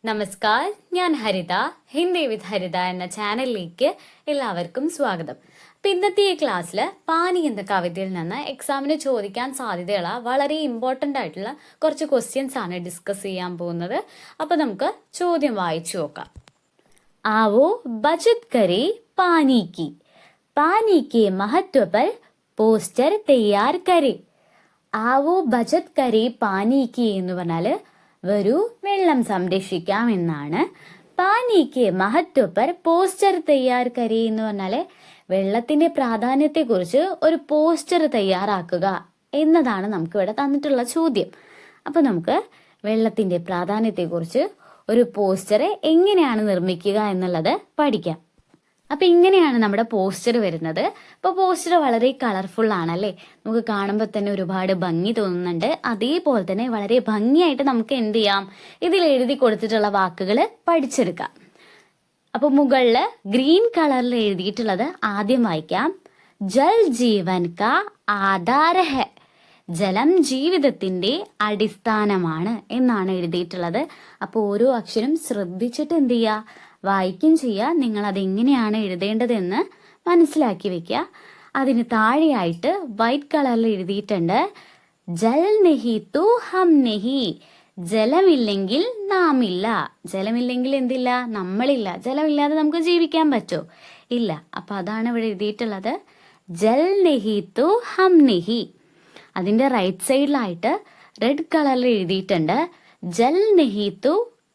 നമസ്കാർ, ഞാൻ ഹരിത. ഹിന്ദി വിത്ത് ഹരിത എന്ന ചാനലിലേക്ക് എല്ലാവർക്കും സ്വാഗതം. അപ്പം ഇന്നത്തെ ഈ ക്ലാസ്സിൽ പാനി എന്ന കവിതയിൽ നിന്ന് എക്സാമിന് ചോദിക്കാൻ സാധ്യതയുള്ള വളരെ ഇമ്പോർട്ടൻ്റ് ആയിട്ടുള്ള കുറച്ച് ക്വസ്റ്റ്യൻസ് ആണ് ഡിസ്കസ് ചെയ്യാൻ പോകുന്നത്. അപ്പം നമുക്ക് ചോദ്യം വായിച്ചു നോക്കാം. ആവോ ബചത് കരേ പാനി കി, പാനി കെ മഹത്വ പർ പോസ്റ്റർ തയ്യാർ കരേ. ആവോ ബചത് കരേ പാനി കി എന്ന് പറഞ്ഞാൽ വരൂ വെള്ളം സംരക്ഷിക്കാം എന്നാണ്. പാനിക്ക് മഹത്വ പർ പോസ്റ്റർ തയ്യാർ കരേ എന്ന് പറഞ്ഞാല് വെള്ളത്തിന്റെ പ്രാധാന്യത്തെ കുറിച്ച് ഒരു പോസ്റ്റർ തയ്യാറാക്കുക എന്നതാണ് നമുക്ക് ഇവിടെ തന്നിട്ടുള്ള ചോദ്യം. അപ്പൊ നമുക്ക് വെള്ളത്തിന്റെ പ്രാധാന്യത്തെ കുറിച്ച് ഒരു പോസ്റ്റർ എങ്ങനെയാണ് നിർമ്മിക്കുക എന്നുള്ളത് പഠിക്കാം. അപ്പൊ ഇങ്ങനെയാണ് നമ്മുടെ പോസ്റ്റർ വരുന്നത്. അപ്പൊ പോസ്റ്റർ വളരെ കളർഫുൾ ആണല്ലേ, നമുക്ക് കാണുമ്പോൾ തന്നെ ഒരുപാട് ഭംഗി തോന്നുന്നുണ്ട്. അതേപോലെ തന്നെ വളരെ ഭംഗിയായിട്ട് നമുക്ക് എന്ത് ചെയ്യാം, ഇതിൽ എഴുതി കൊടുത്തിട്ടുള്ള വാക്കുകൾ പഠിച്ചെടുക്കാം. അപ്പൊ മുകളില് ഗ്രീൻ കളറിൽ എഴുതിയിട്ടുള്ളത് ആദ്യം വായിക്കാം. ജൽ ജീവൻ കാ ആധാര ഹെ, ജലം ജീവിതത്തിന്റെ അടിസ്ഥാനമാണ് എന്നാണ് എഴുതിയിട്ടുള്ളത്. അപ്പൊ ഓരോ അക്ഷരം ശ്രദ്ധിച്ചിട്ട് എന്ത് ചെയ്യുക, വായിക്കും ചെയ്യുക. നിങ്ങൾ അതെങ്ങനെയാണ് എഴുതേണ്ടതെന്ന് മനസ്സിലാക്കി വെക്കുക. അതിന് താഴെയായിട്ട് വൈറ്റ് കളറിൽ എഴുതിയിട്ടുണ്ട് ജൽ നെഹി തു ഹം നെഹി, ജലമില്ലെങ്കിൽ നാം ഇല്ല. ജലമില്ലെങ്കിൽ എന്തില്ല, നമ്മളില്ല. ജലമില്ലാതെ നമുക്ക് ജീവിക്കാൻ പറ്റോ? ഇല്ല. അപ്പൊ അതാണ് ഇവിടെ എഴുതിയിട്ടുള്ളത് ജൽ നെഹി തു ഹം നെഹി. അതിന്റെ റൈറ്റ് സൈഡിലായിട്ട് റെഡ് കളറിൽ എഴുതിയിട്ടുണ്ട് ജൽ നെഹി തു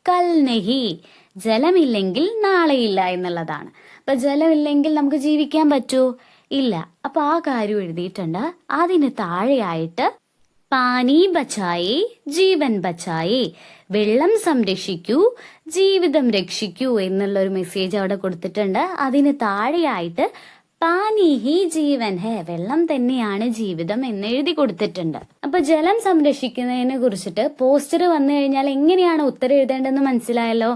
കൽ നെഹി, ജലമില്ലെങ്കിൽ നാളെയില്ല എന്നുള്ളതാണ്. അപ്പൊ ജലമില്ലെങ്കിൽ നമുക്ക് ജീവിക്കാൻ പറ്റൂ? ഇല്ല. അപ്പൊ ആ കാര്യം എഴുതിയിട്ടുണ്ട്. അതിന് താഴെയായിട്ട് പാനി ബച്ചായേ ജീവൻ ബച്ചായേ, വെള്ളം സംരക്ഷിക്കൂ ജീവിതം രക്ഷിക്കൂ എന്നുള്ള ഒരു മെസ്സേജ് അവിടെ കൊടുത്തിട്ടുണ്ട്. അതിന് താഴെയായിട്ട് പാനി ഹി ജീവൻ ഹെ, വെള്ളം തന്നെയാണ് ജീവിതം എന്ന് എഴുതി കൊടുത്തിട്ടുണ്ട്. അപ്പൊ ജലം സംരക്ഷിക്കുന്നതിനെ കുറിച്ചിട്ട് പോസ്റ്റർ വന്നു കഴിഞ്ഞാൽ എങ്ങനെയാണ് ഉത്തരം എഴുതേണ്ടതെന്ന് മനസ്സിലായല്ലോ.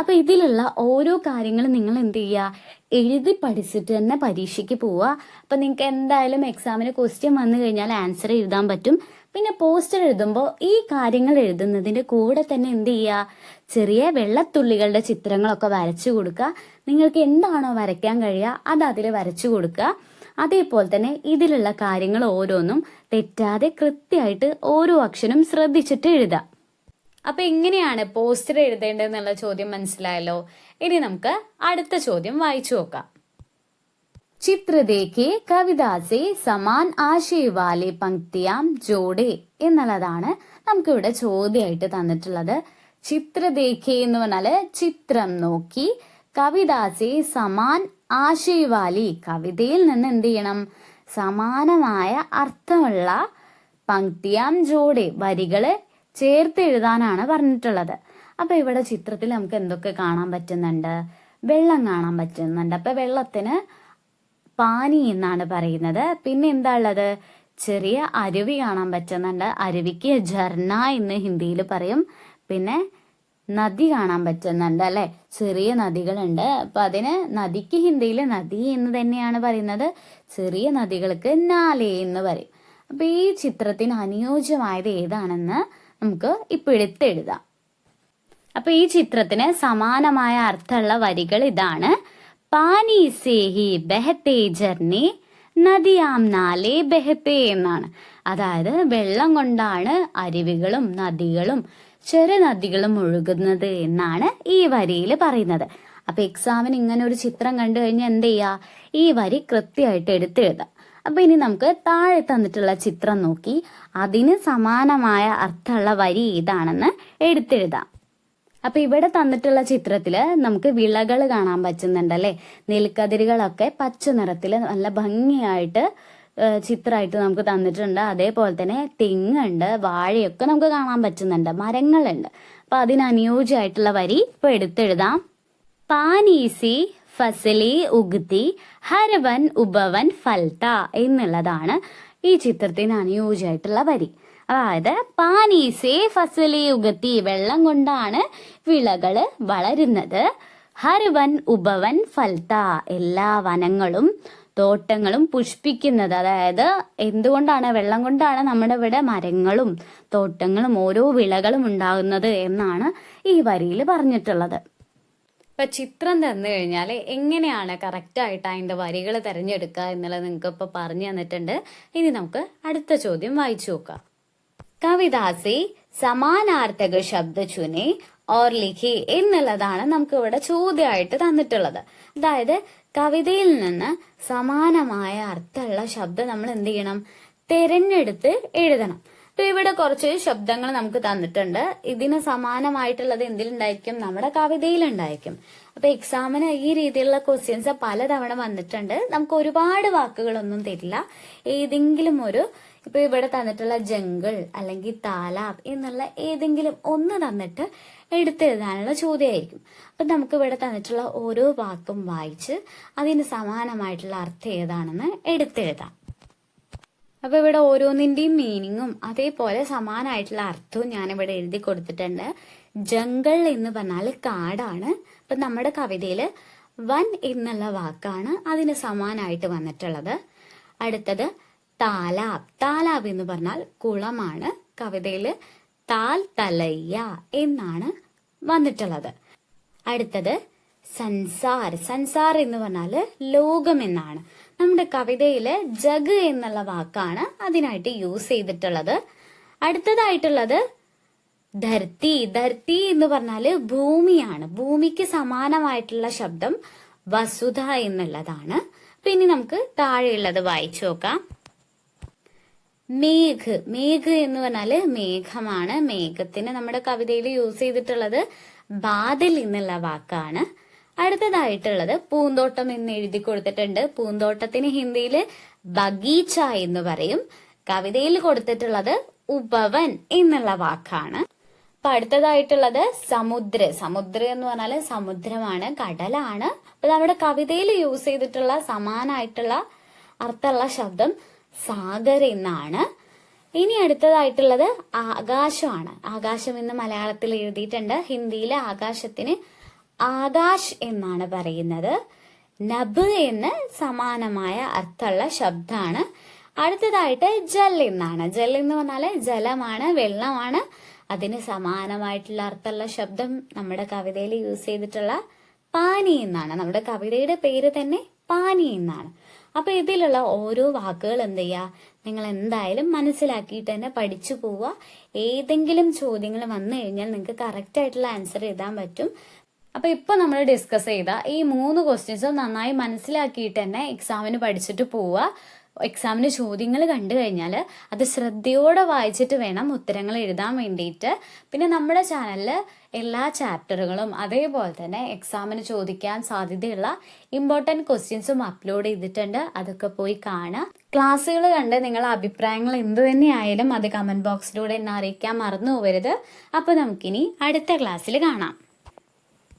അപ്പൊ ഇതിലുള്ള ഓരോ കാര്യങ്ങളും നിങ്ങൾ എന്ത് ചെയ്യുക, എഴുതി പഠിച്ചിട്ട് തന്നെ പരീക്ഷയ്ക്ക് പോവുക. അപ്പൊ നിങ്ങൾക്ക് എന്തായാലും എക്സാമിന് ക്വസ്റ്റ്യൻ വന്നു കഴിഞ്ഞാൽ ആൻസർ എഴുതാൻ പറ്റും. പിന്നെ പോസ്റ്റർ എഴുതുമ്പോൾ ഈ കാര്യങ്ങൾ എഴുതുന്നതിന്റെ കൂടെ തന്നെ എന്ത് ചെയ്യുക, ചെറിയ വെള്ളത്തുള്ളികളുടെ ചിത്രങ്ങളൊക്കെ വരച്ചു കൊടുക്കുക. നിങ്ങൾക്ക് എന്താണോ വരയ്ക്കാൻ കഴിയുക അത് അതിൽ വരച്ചു കൊടുക്കുക. അതേപോലെ തന്നെ ഇതിലുള്ള കാര്യങ്ങൾ ഓരോന്നും തെറ്റാതെ കൃത്യമായിട്ട് ഓരോ അക്ഷരം ശ്രദ്ധിച്ചിട്ട് എഴുതാം. അപ്പൊ എങ്ങനെയാണ് പോസ്റ്റർ എഴുതേണ്ടതെന്നുള്ള ചോദ്യം മനസ്സിലായല്ലോ. ഇനി നമുക്ക് അടുത്ത ചോദ്യം വായിച്ചു നോക്കാം. ചിത്ര ദേഖേ കവിതാ സേ സമാൻ ആശയ വാലെ പങ്ക്തിയാം ജോഡേ എന്നുള്ളതാണ് നമുക്ക് ഇവിടെ ചോദ്യമായിട്ട് തന്നിട്ടുള്ളത്. ചിത്ര ദേഖേ എന്ന് പറഞ്ഞാല് ചിത്രം നോക്കി, കവിതാ സേ സമാൻ ആശയ വാലി, കവിതയിൽ നിന്ന് എന്ത് ചെയ്യണം, സമാനമായ അർത്ഥമുള്ള പങ്ക്തിയാം ജോഡേ, വരികള് ചേർത്ത് എഴുതാനാണ് പറഞ്ഞിട്ടുള്ളത്. അപ്പൊ ഇവിടെ ചിത്രത്തിൽ നമുക്ക് എന്തൊക്കെ കാണാൻ പറ്റുന്നുണ്ട്, വെള്ളം കാണാൻ പറ്റുന്നുണ്ട്. അപ്പൊ വെള്ളത്തിന് പാനി എന്നാണ് പറയുന്നത്. പിന്നെ എന്താ ഉള്ളത്, ചെറിയ അരുവി കാണാൻ പറ്റുന്നുണ്ട്. അരുവിക്ക് ഝർണ എന്ന് ഹിന്ദിയിൽ പറയും. പിന്നെ നദി കാണാൻ പറ്റുന്നുണ്ട് അല്ലെ, ചെറിയ നദികളുണ്ട്. അപ്പൊ അതിന് നദിക്ക് ഹിന്ദിയിൽ നദി എന്ന് തന്നെയാണ് പറയുന്നത്. ചെറിയ നദികൾക്ക് നാലേ എന്ന് പറയും. അപ്പൊ ഈ ചിത്രത്തിന് അനുയോജ്യമായത് ഏതാണെന്ന് നമുക്ക് ഇപ്പൊ എടുത്തെഴുതാം. അപ്പൊ ഈ ചിത്രത്തിന് സമാനമായ അർത്ഥമുള്ള വരികൾ ഇതാണ്. പാനി സേ ഹി ബഹത്തെ ജർനെ നദിയാം നാലേ ബഹത്തെ എന്നാണ്. അതായത് വെള്ളം കൊണ്ടാണ് അരുവികളും നദികളും ചെറു നദികളും ഒഴുകുന്നത് എന്നാണ് ഈ വരിയിൽ പറയുന്നത്. അപ്പൊ എക്സാമിന് ഇങ്ങനെ ഒരു ചിത്രം കണ്ടു കഴിഞ്ഞാൽ എന്ത് ചെയ്യാ, ഈ വരി കൃത്യമായിട്ട് എടുത്തെഴുതാം. അപ്പൊ ഇനി നമുക്ക് താഴെ തന്നിട്ടുള്ള ചിത്രം നോക്കി അതിന് സമാനമായ അർത്ഥമുള്ള വരി ഏതാണെന്ന് എടുത്തെഴുതാം. അപ്പൊ ഇവിടെ തന്നിട്ടുള്ള ചിത്രത്തില് നമുക്ക് വിളകൾ കാണാൻ പറ്റുന്നുണ്ടല്ലേ. നെൽക്കതിരുകളൊക്കെ പച്ച നിറത്തില് നല്ല ഭംഗിയായിട്ട് ചിത്രമായിട്ട് നമുക്ക് തന്നിട്ടുണ്ട്. അതേപോലെ തന്നെ തെങ്ങുണ്ട്, വാഴയൊക്കെ നമുക്ക് കാണാൻ പറ്റുന്നുണ്ട്, മരങ്ങളുണ്ട്. അപ്പൊ അതിനനുയോജ്യമായിട്ടുള്ള വരി ഇപ്പൊ എടുത്തെഴുതാം. പാനീസി ഫസലി ഉഗ്തി ഹരവൻ ഉപവൻ ഫൽത്ത എന്നുള്ളതാണ് ഈ ചിത്രത്തിന് അനുയോജ്യമായിട്ടുള്ള വരി. അതായത് പാനീസേ ഫസലി ഉഗത്തി, വെള്ളം കൊണ്ടാണ് വിളകള് വളരുന്നത്. ഹർവൻ ഉപവൻ ഫൽത്ത, എല്ലാ വനങ്ങളും തോട്ടങ്ങളും പുഷ്പിക്കുന്നത്. അതായത് എന്തുകൊണ്ടാണ്, വെള്ളം കൊണ്ടാണ് നമ്മുടെ ഇവിടെ മരങ്ങളും തോട്ടങ്ങളും ഓരോ വിളകളും ഉണ്ടാകുന്നത് എന്നാണ് ഈ വരിയിൽ പറഞ്ഞിട്ടുള്ളത്. ഇപ്പൊ ചിത്രം തന്നു കഴിഞ്ഞാൽ എങ്ങനെയാണ് കറക്റ്റായിട്ട് അതിൻ്റെ വരികൾ തിരഞ്ഞെടുക്കുക എന്നുള്ളത് നിങ്ങൾക്ക് ഇപ്പോൾ പറഞ്ഞു തന്നിട്ടുണ്ട്. ഇനി നമുക്ക് അടുത്ത ചോദ്യം വായിച്ചു നോക്കാം. കവിതാ സേ സമാനാർത്ഥക ശബ്ദ ചുനെ ഓർ ലിഖി എന്നുള്ളതാണ് നമുക്ക് ഇവിടെ ചോദ്യമായിട്ട് തന്നിട്ടുള്ളത്. അതായത് കവിതയിൽ നിന്ന് സമാനമായ അർത്ഥമുള്ള ശബ്ദം നമ്മൾ എന്ത് ചെയ്യണം, തിരഞ്ഞെടുത്ത് എഴുതണം. അപ്പൊ ഇവിടെ കുറച്ച് ശബ്ദങ്ങൾ നമുക്ക് തന്നിട്ടുണ്ട്. ഇതിന് സമാനമായിട്ടുള്ളത് എന്തിലുണ്ടായിരിക്കും, നമ്മുടെ കവിതയിലുണ്ടായിരിക്കും. അപ്പൊ എക്സാമിന് ഈ രീതിയിലുള്ള ക്വസ്റ്റ്യൻസ് പലതവണ വന്നിട്ടുണ്ട്. നമുക്ക് ഒരുപാട് വാക്കുകളൊന്നും തരില്ല. ഏതെങ്കിലും ഒരു, ഇപ്പൊ ഇവിടെ തന്നിട്ടുള്ള ജംഗിൾ അല്ലെങ്കിൽ താലാബ് എന്നുള്ള ഏതെങ്കിലും ഒന്ന് തന്നിട്ട് എടുത്തെഴുതാനുള്ള ചോദ്യമായിരിക്കും. അപ്പൊ നമുക്ക് ഇവിടെ തന്നിട്ടുള്ള ഓരോ വാക്കും വായിച്ച് അതിന് സമാനമായിട്ടുള്ള അർത്ഥം ഏതാണെന്ന് എടുത്തെഴുതാം. അപ്പൊ ഇവിടെ ഓരോന്നിന്റെയും മീനിങ്ങും അതേപോലെ സമാനമായിട്ടുള്ള അർത്ഥവും ഞാനിവിടെ എഴുതി കൊടുത്തിട്ടുണ്ട്. ജംഗിൾ എന്ന് പറഞ്ഞാൽ കാടാണ്. അപ്പൊ നമ്മുടെ കവിതയില് വൻ എന്നുള്ള വാക്കാണ് അതിന് സമാനമായിട്ട് വന്നിട്ടുള്ളത്. അടുത്തത് താലാബ്. താലാബ് എന്ന് പറഞ്ഞാൽ കുളമാണ്. കവിതയില് താൽ തലയ്യ എന്നാണ് വന്നിട്ടുള്ളത്. അടുത്തത് സൻസാർ. സൻസാർ എന്ന് പറഞ്ഞാല് ലോകം എന്നാണ്. നമ്മുടെ കവിതയില് ജഗ് എന്നുള്ള വാക്കാണ് അതിനായിട്ട് യൂസ് ചെയ്തിട്ടുള്ളത്. അടുത്തതായിട്ടുള്ളത് ധർത്തി. ധർത്തി എന്ന് പറഞ്ഞാല് ഭൂമിയാണ്. ഭൂമിക്ക് സമാനമായിട്ടുള്ള ശബ്ദം വസുധ എന്നുള്ളതാണ്. പിന്നെ നമുക്ക് താഴെയുള്ളത് വായിച്ചു നോക്കാം. മേഘ്. മേഘ് എന്ന് പറഞ്ഞാല് മേഘമാണ്. മേഘത്തിന് നമ്മുടെ കവിതയിൽ യൂസ് ചെയ്തിട്ടുള്ളത് ബാദൽ എന്നുള്ള വാക്കാണ്. അടുത്തതായിട്ടുള്ളത് പൂന്തോട്ടം എന്ന് എഴുതി കൊടുത്തിട്ടുണ്ട്. പൂന്തോട്ടത്തിന് ഹിന്ദിയില് ബഗീച്ച എന്ന് പറയും. കവിതയിൽ കൊടുത്തിട്ടുള്ളത് ഉപവൻ എന്നുള്ള വാക്കാണ്. അപ്പൊ അടുത്തതായിട്ടുള്ളത് സമുദ്ര. സമുദ്ര എന്ന് പറഞ്ഞാല് സമുദ്രമാണ്, കടലാണ്. അപ്പൊ നമ്മുടെ കവിതയിൽ യൂസ് ചെയ്തിട്ടുള്ള സമാനമായിട്ടുള്ള അർത്ഥമുള്ള ശബ്ദം സാഗർ എന്നാണ്. ഇനി അടുത്തതായിട്ടുള്ളത് ആകാശമാണ്. ആകാശം എന്ന് മലയാളത്തിൽ എഴുതിയിട്ടുണ്ട്. ഹിന്ദിയിലെ ആകാശത്തിന് ആകാശ് എന്നാണ് പറയുന്നത്. നബ് എന്ന് സമാനമായ അർത്ഥമുള്ള ശബ്ദമാണ്. അടുത്തതായിട്ട് ജൽ എന്നാണ്. ജൽ എന്ന് പറഞ്ഞാല് ജലമാണ്, വെള്ളമാണ്. അതിന് സമാനമായിട്ടുള്ള അർത്ഥമുള്ള ശബ്ദം നമ്മുടെ കവിതയിൽ യൂസ് ചെയ്തിട്ടുള്ള പാനി എന്നാണ്. നമ്മുടെ കവിതയുടെ പേര് തന്നെ പാനി എന്നാണ്. അപ്പൊ ഇതിലുള്ള ഓരോ വാക്കുകൾ എന്ത് ചെയ്യുക, നിങ്ങൾ എന്തായാലും മനസ്സിലാക്കിയിട്ട് തന്നെ പഠിച്ചു പോവുക. ഏതെങ്കിലും ചോദ്യങ്ങൾ വന്നു കഴിഞ്ഞാൽ നിങ്ങൾക്ക് കറക്റ്റ് ആയിട്ടുള്ള ആൻസർ എഴുതാൻ പറ്റും. അപ്പൊ ഇപ്പൊ നമ്മൾ ഡിസ്കസ് ചെയ്ത ഈ 3 ക്വസ്റ്റ്യൻസും നന്നായി മനസ്സിലാക്കിയിട്ട് തന്നെ എക്സാമിന് പഠിച്ചിട്ട് പോവുക. എക്സാമിന് ചോദ്യങ്ങൾ കണ്ടു കഴിഞ്ഞാൽ അത് ശ്രദ്ധയോടെ വായിച്ചിട്ട് വേണം ഉത്തരങ്ങൾ എഴുതാൻ വേണ്ടിയിട്ട്. പിന്നെ നമ്മുടെ ചാനലിൽ എല്ലാ ചാപ്റ്ററുകളും അതേപോലെ തന്നെ എക്സാമിന് ചോദിക്കാൻ സാധ്യതയുള്ള ഇമ്പോർട്ടൻറ്റ് ക്വസ്റ്റ്യൻസും അപ്ലോഡ് ചെയ്തിട്ടുണ്ട്. അതൊക്കെ പോയി കാണുക. ക്ലാസ്സുകൾ കണ്ട് നിങ്ങളുടെ അഭിപ്രായങ്ങൾ എന്ത് തന്നെയായാലും അത് കമന്റ് ബോക്സിലൂടെ എന്നെ അറിയിക്കാൻ മറന്നു പോകരുത്. അപ്പോൾ നമുക്കിനി അടുത്ത ക്ലാസ്സിൽ കാണാം.